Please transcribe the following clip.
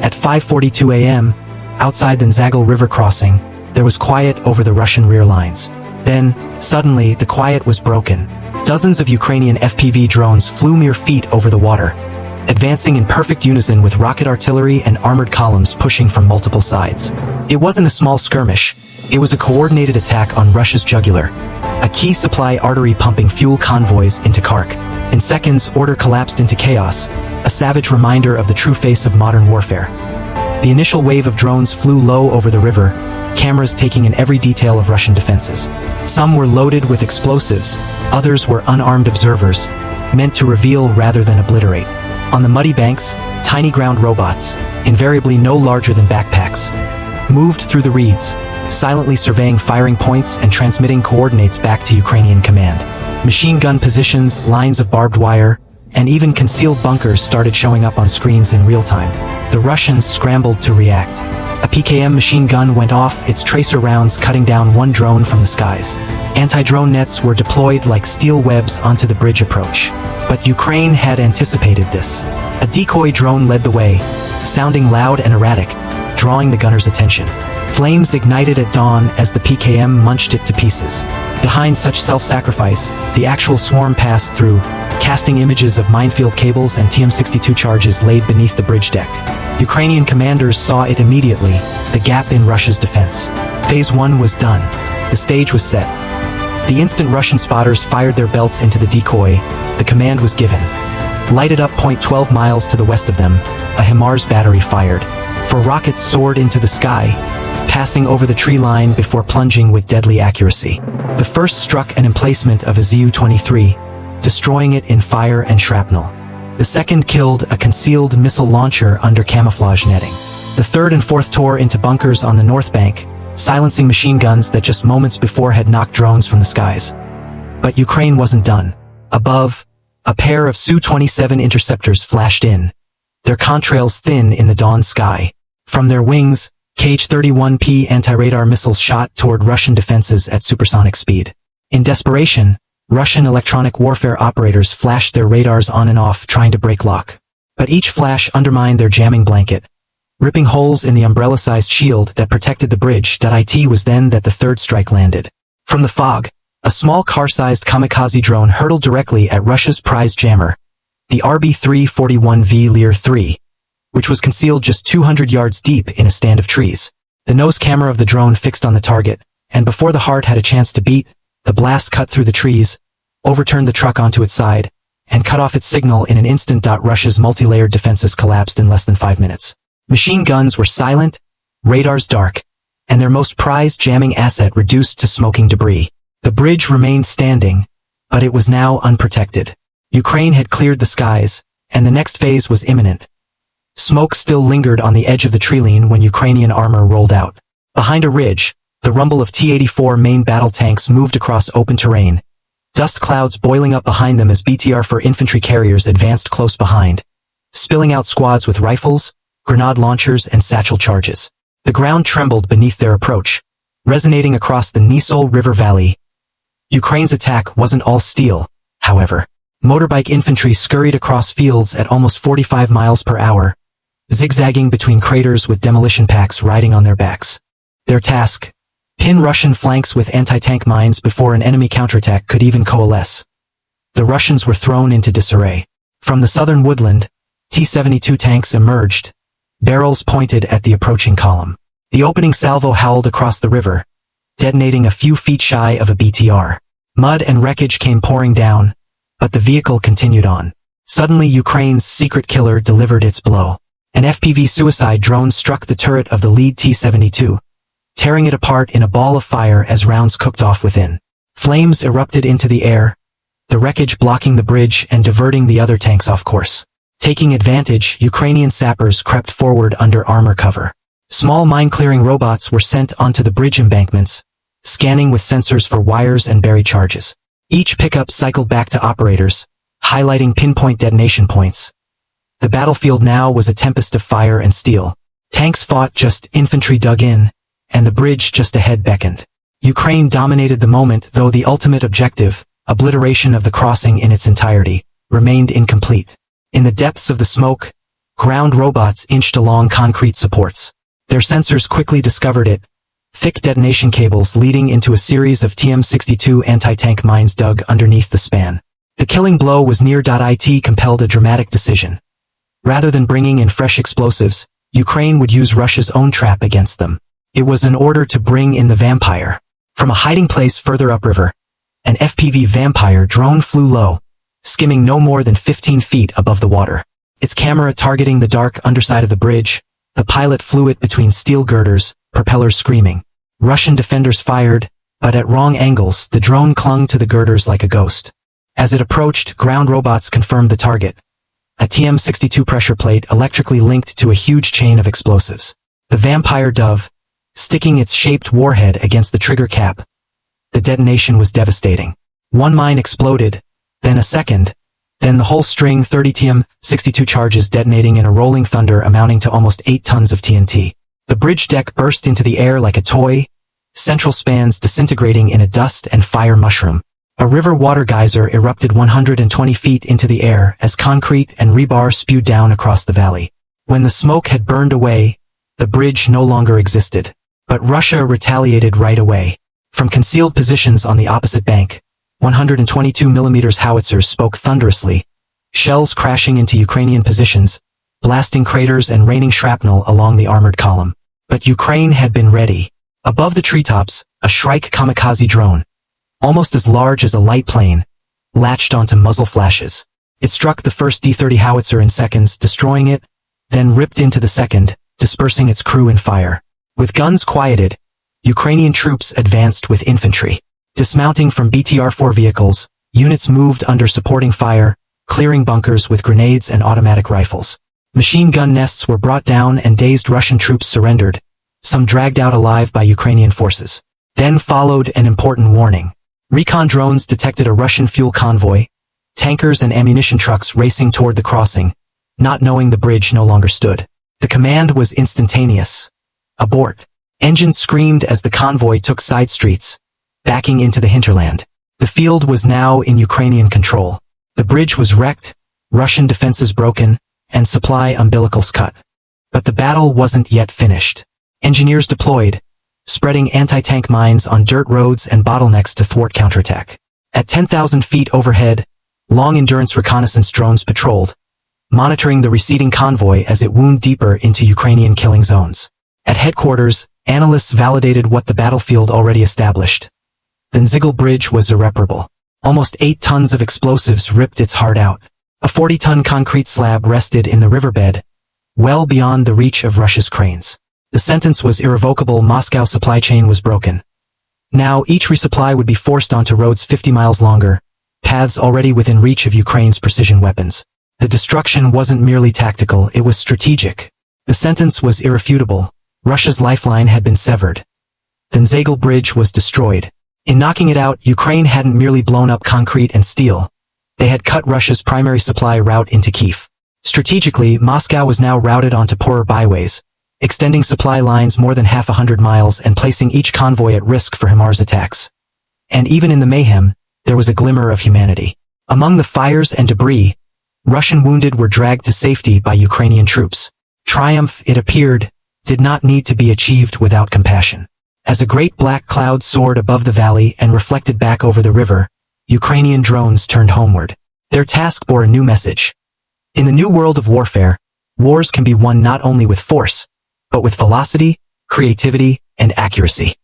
At 5:42 a.m., outside the Nzagel River crossing, there was quiet over the Russian rear lines. Then, suddenly, the quiet was broken. Dozens of Ukrainian FPV drones flew mere feet over the water, advancing in perfect unison with rocket artillery and armored columns pushing from multiple sides. It wasn't a small skirmish, it was a coordinated attack on Russia's jugular, a key supply artery pumping fuel convoys into Khark. In seconds, order collapsed into chaos, a savage reminder of the true face of modern warfare. The initial wave of drones flew low over the river, cameras taking in every detail of Russian defenses. Some were loaded with explosives, others were unarmed observers, meant to reveal rather than obliterate. On the muddy banks, tiny ground robots, invariably no larger than backpacks, moved through the reeds, silently surveying firing points and transmitting coordinates back to Ukrainian command. Machine gun positions, lines of barbed wire, and even concealed bunkers started showing up on screens in real time. The Russians scrambled to react. A PKM machine gun went off, its tracer rounds cutting down one drone from the skies. Anti-drone nets were deployed like steel webs onto the bridge approach. But Ukraine had anticipated this. A decoy drone led the way, sounding loud and erratic, drawing the gunner's attention. Flames ignited at dawn as the PKM munched it to pieces. Behind such self-sacrifice, the actual swarm passed through, casting images of minefield cables and TM-62 charges laid beneath the bridge deck. Ukrainian commanders saw it immediately, the gap in Russia's defense. Phase 1 was done. The stage was set. The instant Russian spotters fired their belts into the decoy, the command was given. Lighted up 12 miles to the west of them, a HIMARS battery fired. 4 rockets soared into the sky, passing over the tree line before plunging with deadly accuracy. The first struck an emplacement of a Zu-23, destroying it in fire and shrapnel. The second killed a concealed missile launcher under camouflage netting. The third and fourth tore into bunkers on the north bank, silencing machine guns that just moments before had knocked drones from the skies. But Ukraine wasn't done. Above, a pair of Su-27 interceptors flashed in, their contrails thin in the dawn sky. From their wings, Kh-31P anti-radar missiles shot toward Russian defenses at supersonic speed. In desperation, Russian electronic warfare operators flashed their radars on and off trying to break lock. But each flash undermined their jamming blanket, ripping holes in the umbrella-sized shield that protected the bridge. It was then that the third strike landed. From the fog, a small car-sized kamikaze drone hurtled directly at Russia's prize jammer, the RB-341V Lear-3, which was concealed just 200 yards deep in a stand of trees. The nose camera of the drone fixed on the target, and before the heart had a chance to beat, the blast cut through the trees, overturned the truck onto its side, and cut off its signal in an instant. Russia's multi-layered defenses collapsed in less than 5 minutes. Machine guns were silent, radars dark, and their most prized jamming asset reduced to smoking debris. The bridge remained standing, but it was now unprotected. Ukraine had cleared the skies, and the next phase was imminent. Smoke still lingered on the edge of the treeline when Ukrainian armor rolled out. Behind a ridge, the rumble of T-84 main battle tanks moved across open terrain, dust clouds boiling up behind them as BTR-4 infantry carriers advanced close behind, spilling out squads with rifles, grenade launchers and satchel charges. The ground trembled beneath their approach, resonating across the Nisol River Valley. Ukraine's attack wasn't all steel, however. Motorbike infantry scurried across fields at almost 45 miles per hour, zigzagging between craters with demolition packs riding on their backs. Their task: pin Russian flanks with anti-tank mines before an enemy counterattack could even coalesce. The Russians were thrown into disarray. From the southern woodland, T-72 tanks emerged, barrels pointed at the approaching column. The opening salvo howled across the river, detonating a few feet shy of a BTR. Mud and wreckage came pouring down, but the vehicle continued on. Suddenly Ukraine's secret killer delivered its blow. An FPV suicide drone struck the turret of the lead T-72, tearing it apart in a ball of fire as rounds cooked off within. Flames erupted into the air, the wreckage blocking the bridge and diverting the other tanks off course. Taking advantage, Ukrainian sappers crept forward under armor cover. Small mine-clearing robots were sent onto the bridge embankments, scanning with sensors for wires and buried charges. Each pickup cycled back to operators, highlighting pinpoint detonation points. The battlefield now was a tempest of fire and steel. Tanks fought just infantry dug in, and the bridge just ahead beckoned. Ukraine dominated the moment, though the ultimate objective, obliteration of the crossing in its entirety, remained incomplete. In the depths of the smoke, ground robots inched along concrete supports. Their sensors quickly discovered it, thick detonation cables leading into a series of TM-62 anti-tank mines dug underneath the span. The killing blow was near. It compelled a dramatic decision. Rather than bringing in fresh explosives, Ukraine would use Russia's own trap against them. It was an order to bring in the Vampire. From a hiding place further upriver, an FPV Vampire drone flew low, skimming no more than 15 feet above the water. Its camera targeting the dark underside of the bridge, the pilot flew it between steel girders, propellers screaming. Russian defenders fired, but at wrong angles, the drone clung to the girders like a ghost. As it approached, ground robots confirmed the target. A TM-62 pressure plate electrically linked to a huge chain of explosives. The Vampire dove, sticking its shaped warhead against the trigger cap. The detonation was devastating. One mine exploded, then a second, then the whole string 30 TM-62 charges detonating in a rolling thunder amounting to almost 8 tons of TNT. The bridge deck burst into the air like a toy, central spans disintegrating in a dust and fire mushroom. A river water geyser erupted 120 feet into the air as concrete and rebar spewed down across the valley. When the smoke had burned away, the bridge no longer existed. But Russia retaliated right away. From concealed positions on the opposite bank, 122mm howitzers spoke thunderously, shells crashing into Ukrainian positions, blasting craters and raining shrapnel along the armored column. But Ukraine had been ready. Above the treetops, a Shrike kamikaze drone, almost as large as a light plane, latched onto muzzle flashes. It struck the first D-30 howitzer in seconds, destroying it, then ripped into the second, dispersing its crew in fire. With guns quieted, Ukrainian troops advanced with infantry. Dismounting from BTR-4 vehicles, units moved under supporting fire, clearing bunkers with grenades and automatic rifles. Machine gun nests were brought down and dazed Russian troops surrendered, some dragged out alive by Ukrainian forces. Then followed an important warning. Recon drones detected a Russian fuel convoy, tankers and ammunition trucks racing toward the crossing, not knowing the bridge no longer stood. The command was instantaneous. Abort. Engines screamed as the convoy took side streets, backing into the hinterland. The field was now in Ukrainian control. The bridge was wrecked, Russian defenses broken, and supply umbilicals cut. But the battle wasn't yet finished. Engineers deployed, spreading anti-tank mines on dirt roads and bottlenecks to thwart counterattack. At 10,000 feet overhead, long-endurance reconnaissance drones patrolled, monitoring the receding convoy as it wound deeper into Ukrainian killing zones. At headquarters, analysts validated what the battlefield already established. The Nzigul Bridge was irreparable. Almost 8 tons of explosives ripped its heart out. A 40-ton concrete slab rested in the riverbed, well beyond the reach of Russia's cranes. The sentence was irrevocable. Moscow's supply chain was broken. Now each resupply would be forced onto roads 50 miles longer, paths already within reach of Ukraine's precision weapons. The destruction wasn't merely tactical, it was strategic. The sentence was irrefutable. Russia's lifeline had been severed. The Nzigul Bridge was destroyed. In knocking it out, Ukraine hadn't merely blown up concrete and steel. They had cut Russia's primary supply route into Kyiv. Strategically, Moscow was now routed onto poorer byways, extending supply lines more than 100 miles and placing each convoy at risk for HIMARS attacks. And even in the mayhem, there was a glimmer of humanity. Among the fires and debris, Russian wounded were dragged to safety by Ukrainian troops. Triumph, it appeared, did not need to be achieved without compassion. As a great black cloud soared above the valley and reflected back over the river, Ukrainian drones turned homeward. Their task bore a new message. In the new world of warfare, wars can be won not only with force, but with velocity, creativity, and accuracy.